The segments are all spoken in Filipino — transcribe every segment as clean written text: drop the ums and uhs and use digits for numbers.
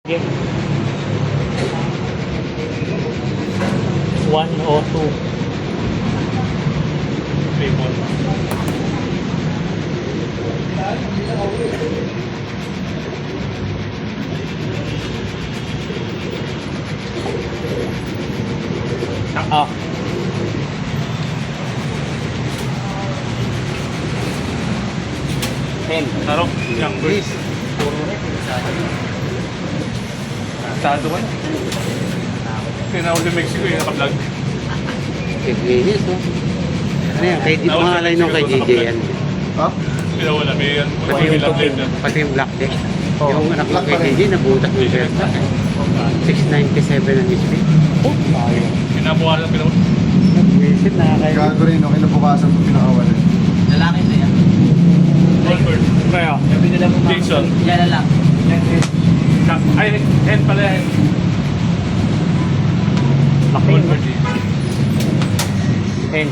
Game. 102. Ah. Ten. Tarok, young boys. Sado ka na. Pinawag sa Mexico yung naka-vlog. Kigrinis, no? Ano yan? Kay, pangalay nung kay DJ yan. Ha? Pinawala, may yan. Pati yung May lang. Pati yung black deck. Oh. Yung anak ko Black kay pa rin. DJ, nabutas ng Versa. 697 ang speed. Oh, tayo. Pinabukasan ng pinawala. Visit, nakakaya. Gago rin, no? Kinabukasan ko pinakawalan. Lalaki na yan. Concord. Kaya. Sabi nila mo Jason. Yan na lang. Ay, Hen pala yan. Laki. Concord. Ten.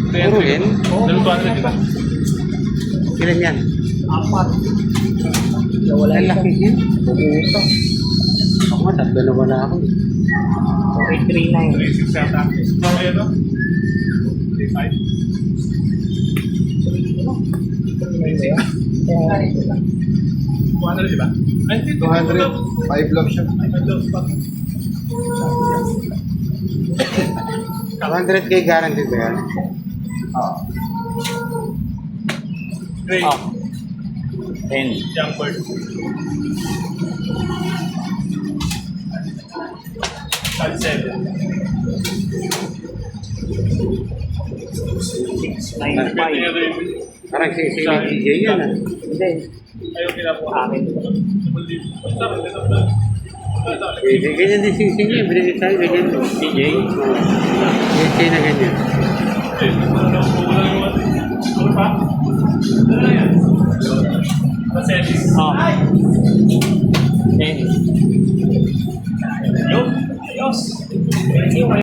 Puro Hen? Dalutuan na diba? Ilan yan? Apat. Ang laki yan. Bubuto. Ako nga, tatlo na wala ako. 839. 36 yata. Ayan o. 35. 200 diba? Ay, hindi. 200. 5 love siya. 100k guaranteed ba yan? Ah. Great. Ah. Ten. Young bird. Tag 7. 695. Parang si DJ yan ah. Hindi. Ayaw pinabuha. Akin. Ganyan din sing-sing yan. Binigay tayo, ganyan. DJ. DJ na ganyan. Ano pa? Ano yan? Paselis. Ah.